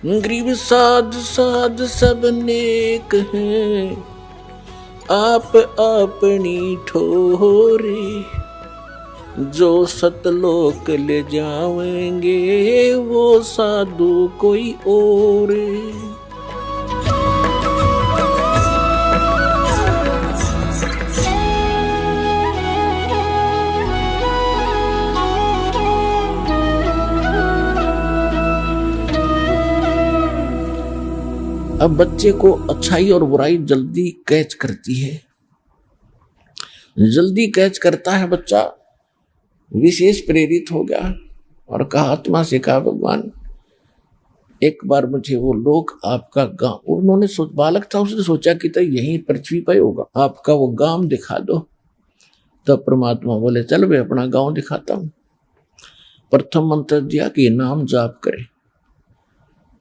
गरीब साध साध सब नेक हैं, आप अपनी ठोरे। जो सतलोक ले जाएंगे वो साधु कोई और। अब बच्चे को अच्छाई और बुराई जल्दी कैच करती है, जल्दी कैच करता है बच्चा। विशेष प्रेरित हो गया और कहा, आत्मा से कहा, भगवान एक बार मुझे वो लोग आपका गांव, उन्होंने बालक था, उसने सोचा कि तो यहीं पृथ्वी पर होगा, आपका वो गांव दिखा दो। तब परमात्मा बोले, चल मैं अपना गांव दिखाता हूं। प्रथम मंत्र दिया कि नाम जाप करे।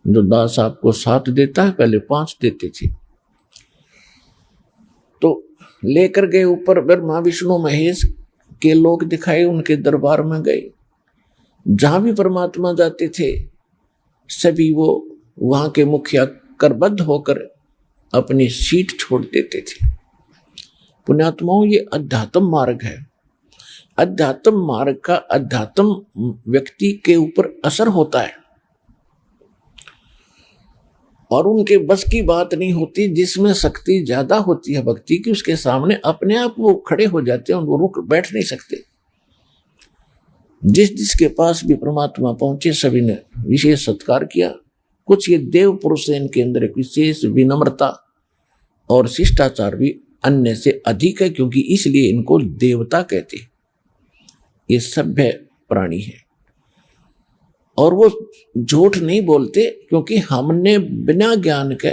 जो दास आपको 7 देता है, पहले 5 देते थे। तो लेकर गए ऊपर, ब्रह्मा विष्णु महेश के लोग दिखाए, उनके दरबार में गए। जहां भी परमात्मा जाते थे सभी वो वहां के मुखिया करबद्ध होकर अपनी सीट छोड़ देते थे। पुण्यात्माओं, ये अध्यात्म मार्ग है। अध्यात्म मार्ग का अध्यात्म व्यक्ति के ऊपर असर होता है और उनके बस की बात नहीं होती। जिसमें शक्ति ज्यादा होती है भक्ति की, उसके सामने अपने आप वो खड़े हो जाते हैं, वो रुक बैठ नहीं सकते। जिसके पास भी परमात्मा पहुंचे सभी ने विशेष सत्कार किया। कुछ ये देव पुरुष है, इनके अंदर एक विशेष विनम्रता और शिष्टाचार भी अन्य से अधिक है, क्योंकि इसलिए इनको देवता कहते। ये सभ्य प्राणी है और वो झूठ नहीं बोलते, क्योंकि हमने बिना ज्ञान के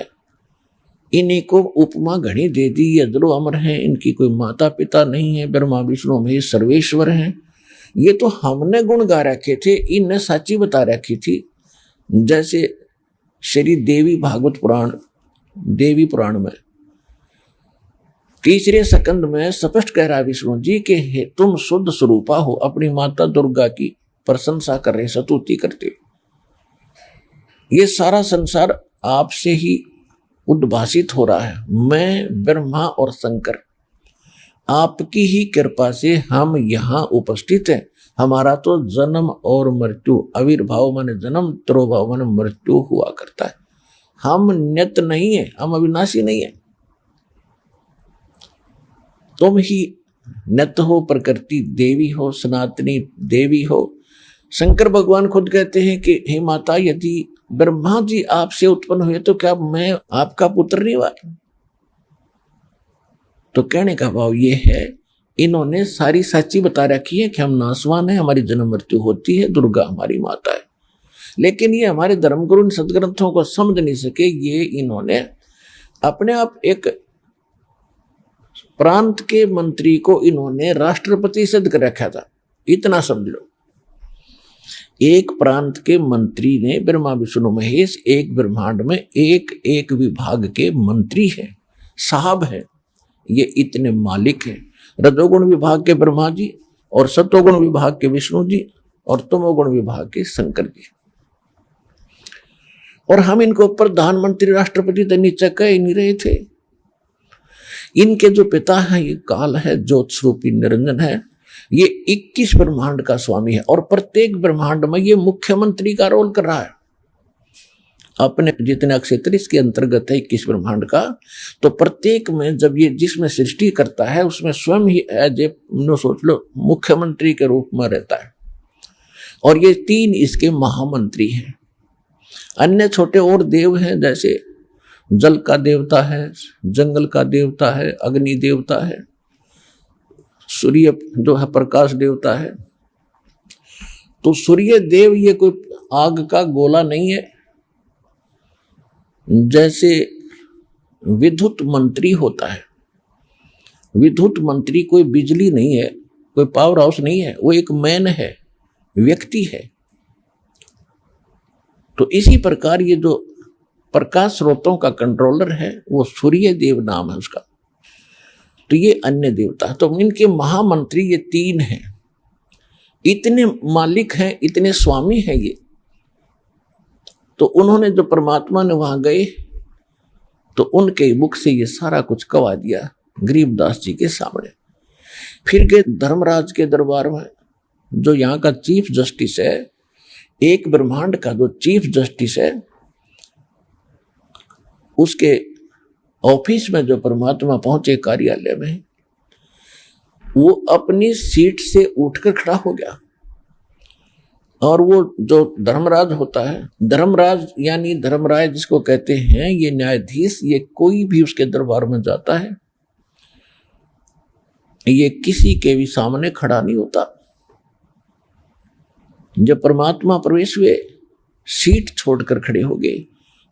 इन्हीं को उपमा घनी दे दी। ये अजरो अमर हैं, इनकी कोई माता पिता नहीं है, ब्रह्मा विष्णु महेश सर्वेश्वर हैं। ये तो हमने गुण गा रखे थे, इनने साची बता रखी थी। जैसे श्री देवी भागवत पुराण, देवी पुराण में 3रे स्कंद में स्पष्ट कह रहा है विष्णु जी कि तुम शुद्ध स्वरूपा हो, अपनी माता दुर्गा की प्रशंसा कर रहे, स्तुति करते। ये सारा संसार आपसे ही उद्भासित हो रहा है। मैं, ब्रह्मा और शंकर, आपकी ही कृपा से हम यहाँ उपस्थित हैं। हमारा तो जन्म और मृत्यु, आविर्भाव माने जन्म, तिरोभाव माने मृत्यु हुआ करता है। हम नित्य नहीं है, हम अविनाशी नहीं है। तुम ही नित्य हो, प्रकृति देवी हो, सनातनी देवी हो। शंकर भगवान खुद कहते हैं कि हे माता, यदि ब्रह्मा जी आपसे उत्पन्न हुए तो क्या मैं आपका पुत्र नहीं हुआ? तो कहने का भाव ये है, इन्होंने सारी सच्ची बता रखी है कि हम नासवान हैं, हमारी जन्म मृत्यु होती है, दुर्गा हमारी माता है। लेकिन ये हमारे धर्मगुरु सदग्रंथों को समझ नहीं सके। ये इन्होंने अपने आप एक प्रांत के मंत्री को इन्होंने राष्ट्रपति सिद्ध कर रखा था। इतना समझ लो, एक प्रांत के मंत्री ने, ब्रह्मा विष्णु महेश एक ब्रह्मांड में एक एक विभाग के मंत्री हैं, साहब हैं। ये इतने मालिक हैं। रजोगुण विभाग के ब्रह्मा जी और सतोगुण विभाग के विष्णु जी और तमोगुण विभाग के शंकर जी। और हम इनको प्रधानमंत्री राष्ट्रपति तो नीचे कह ही नहीं रहे थे। इनके जो पिता हैं, ये काल है, ज्योत स्वरूपी निरंजन है। ये 21 ब्रह्मांड का स्वामी है और प्रत्येक ब्रह्मांड में ये मुख्यमंत्री का रोल कर रहा है। अपने जितने अक्षेत्र इसके अंतर्गत है 21 ब्रह्मांड का, तो प्रत्येक में जब ये जिसमें सृष्टि करता है उसमें स्वयं ही सोच लो मुख्यमंत्री के रूप में रहता है। और ये 3 इसके महामंत्री हैं। अन्य छोटे और देव हैं, जैसे जल का देवता है, जंगल का देवता है, अग्नि देवता है, सूर्य जो है प्रकाश देवता है। तो सूर्य देव ये कोई आग का गोला नहीं है। जैसे विद्युत मंत्री होता है, विद्युत मंत्री कोई बिजली नहीं है, कोई पावर हाउस नहीं है, वो एक मैन है, व्यक्ति है। तो इसी प्रकार ये जो प्रकाश स्रोतों का कंट्रोलर है वो सूर्य देव नाम है उसका। तो ये अन्य देवता, तो इनके महामंत्री ये 3 हैं। इतने मालिक हैं, इतने स्वामी हैं ये। तो उन्होंने जो परमात्मा ने वहां गए तो उनके मुख से ये सारा कुछ कवा दिया गरीबदास जी के सामने। फिर गए धर्मराज के दरबार में, जो यहाँ का चीफ जस्टिस है, एक ब्रह्मांड का जो चीफ जस्टिस है, उसके ऑफिस में जो परमात्मा पहुंचे कार्यालय में, वो अपनी सीट से उठकर खड़ा हो गया। और वो जो धर्मराज होता है, धर्मराज यानी धर्मराय जिसको कहते हैं, ये न्यायाधीश, ये कोई भी उसके दरबार में जाता है, ये किसी के भी सामने खड़ा नहीं होता। जब परमात्मा प्रवेश हुए, सीट छोड़कर खड़े हो गए,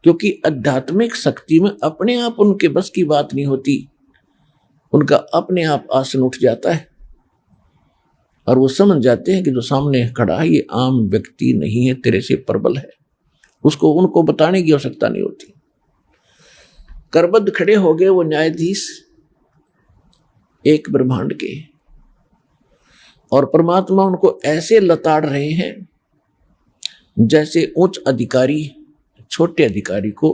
क्योंकि आध्यात्मिक शक्ति में अपने आप उनके बस की बात नहीं होती, उनका अपने आप आसन उठ जाता है और वो समझ जाते हैं कि जो सामने खड़ा है ये आम व्यक्ति नहीं है, तेरे से प्रबल है। उसको उनको बताने की आवश्यकता नहीं होती। करबद्ध खड़े हो गए वो न्यायाधीश एक ब्रह्मांड के, और परमात्मा उनको ऐसे लताड़ रहे हैं जैसे उच्च अधिकारी छोटे अधिकारी को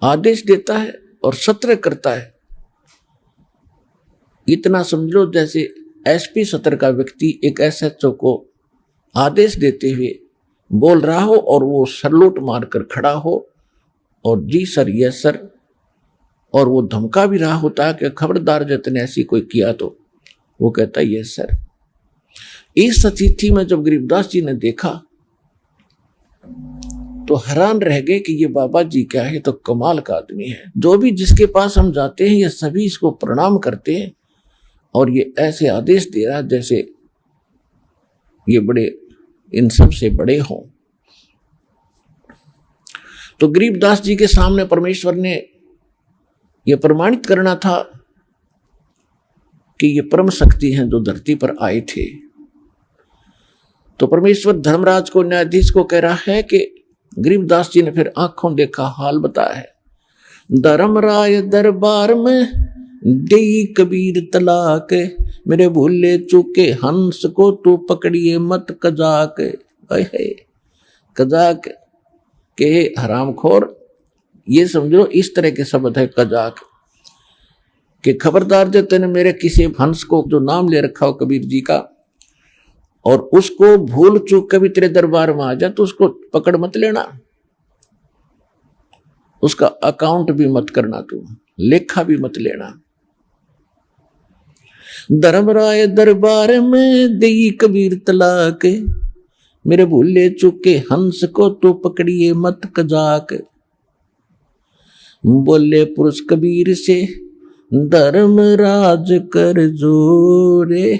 आदेश देता है और सत्र करता है। इतना समझ लो जैसे एसपी सत्र का व्यक्ति एक एसएचओ को आदेश देते हुए बोल रहा हो और वो सलूट मारकर खड़ा हो और जी सर, यस सर, और वो धमका भी रहा होता है कि खबरदार जितने ऐसी कोई किया तो वो कहता है यस सर। इस स्थिति में जब गरीबदास जी ने देखा तो हैरान रह गए कि ये बाबा जी क्या है, तो कमाल का आदमी है। जो भी जिसके पास हम जाते हैं ये सभी इसको प्रणाम करते हैं और ये ऐसे आदेश दे रहा जैसे ये बड़े इन सब से बड़े हों। तो गरीबदास जी के सामने परमेश्वर ने यह प्रमाणित करना था कि ये परम शक्ति हैं जो धरती पर आए थे। तो परमेश्वर धर्मराज को, न्यायाधीश को कह रहा है कि गरीबदास जी ने फिर आंखों देखा हाल बताया है। धर्मराय दरबार में देई कबीर तलाक, मेरे भूले चूके हंस को तू पकड़िए मत कजाक। कजाक के हरामखोर, ये समझो इस तरह के शब्द है कजाक कि खबरदार जो तेने मेरे किसी हंस को जो नाम ले रखा हो कबीर जी का, और उसको भूल चूक कभी तेरे दरबार में आ जाए तो उसको पकड़ मत लेना, उसका अकाउंट भी मत करना, तू लेखा भी मत लेना। धर्मराय दरबार में देई कबीर तलाक, मेरे भूले चूके हंस को तू पकड़िए मत कजाक। बोले पुरुष कबीर से धर्मराज कर जोरे,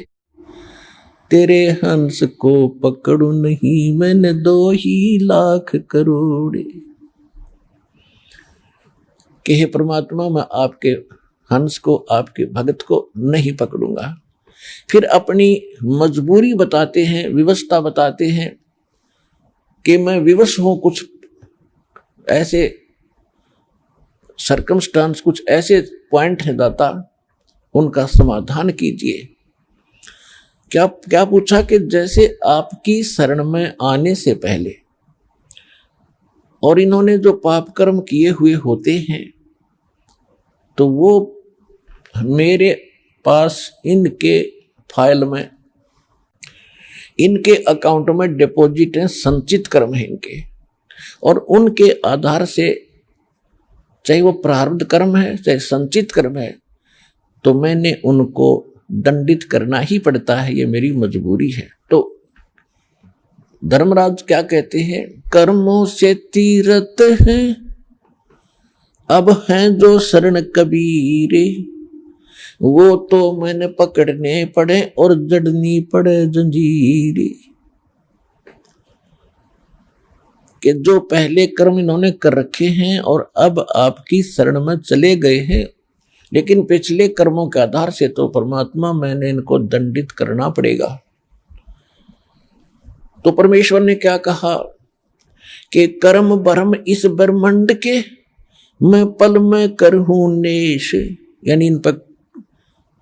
तेरे हंस को पकड़ू नहीं मैंने 2 ही लाख करोड़। कि हे परमात्मा, मैं आपके हंस को, आपके भगत को नहीं पकड़ूंगा। फिर अपनी मजबूरी बताते हैं, विवशता बताते हैं कि मैं विवश हूं, कुछ ऐसे सर्कमस्टांस, कुछ ऐसे पॉइंट है दाता, उनका समाधान कीजिए। क्या क्या पूछा कि जैसे आपकी शरण में आने से पहले और इन्होंने जो पाप कर्म किए हुए होते हैं तो वो मेरे पास इनके फाइल में, इनके अकाउंट में डिपॉजिट है, संचित कर्म है इनके, और उनके आधार से चाहे वो प्रारब्ध कर्म है चाहे संचित कर्म है, तो मैंने उनको दंडित करना ही पड़ता है, ये मेरी मजबूरी है। तो धर्मराज क्या कहते हैं, कर्मों से तीरथ हैं अब हैं जो शरण कबीरे, वो तो मैंने पकड़ने पड़े और जड़नी पड़े जंजीरे। कि जो पहले कर्म इन्होंने कर रखे हैं और अब आपकी शरण में चले गए हैं, लेकिन पिछले कर्मों के आधार से तो परमात्मा मैंने इनको दंडित करना पड़ेगा। तो परमेश्वर ने क्या कहा कि कर्म भरम इस ब्रह्मांड के मैं पल में करहूं नेश, यानी इन पर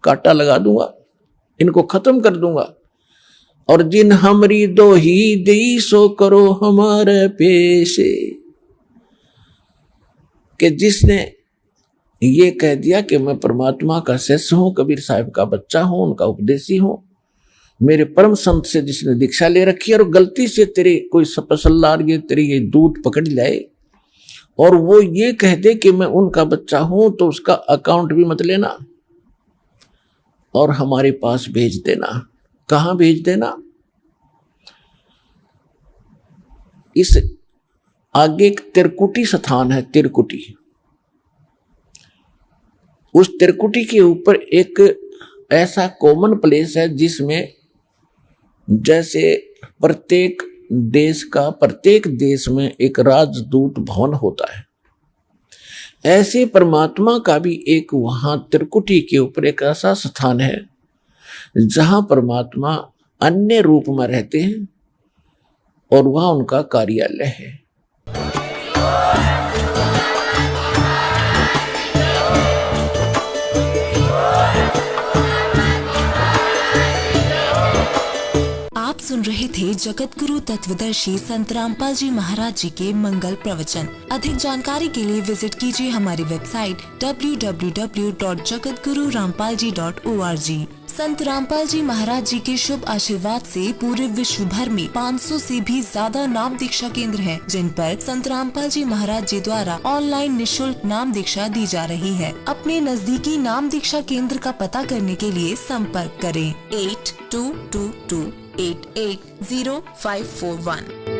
कांटा लगा दूंगा, इनको खत्म कर दूंगा। और जिन हमरी दो ही दी सो करो हमारे पेशे, कि जिसने ये कह दिया कि मैं परमात्मा का शिष्य हूं, कबीर साहब का बच्चा हूं, उनका उपदेशी हूं, मेरे परम संत से जिसने दीक्षा ले रखी है, और गलती से तेरे कोई सपसल्लार ये तेरी ये दूध पकड़ लाए और वो ये कह दे कि मैं उनका बच्चा हूं, तो उसका अकाउंट भी मत लेना और हमारे पास भेज देना। कहां भेज देना? इस आगे एक तिरकुटी स्थान है, तिरकुटी। उस तिरकुटी के ऊपर एक ऐसा कॉमन प्लेस है जिसमें जैसे प्रत्येक देश में एक राजदूत भवन होता है, ऐसे परमात्मा का भी एक वहां त्रिकुटी के ऊपर एक ऐसा स्थान है जहां परमात्मा अन्य रूप में रहते हैं और वहां उनका कार्यालय है। आप सुन रहे थे जगत गुरु तत्वदर्शी संत रामपाल जी महाराज जी के मंगल प्रवचन। अधिक जानकारी के लिए विजिट कीजिए हमारी वेबसाइट www.jagatgururampalji.org। संत रामपाल जी महाराज जी के शुभ आशीर्वाद से पूरे विश्व भर में 500 से भी ज्यादा नाम दीक्षा केंद्र हैं, जिन पर संत रामपाल जी महाराज जी द्वारा ऑनलाइन निशुल्क नाम दीक्षा दी जा रही है। अपने नजदीकी नाम दीक्षा केंद्र का पता करने के लिए संपर्क करें 8222880541।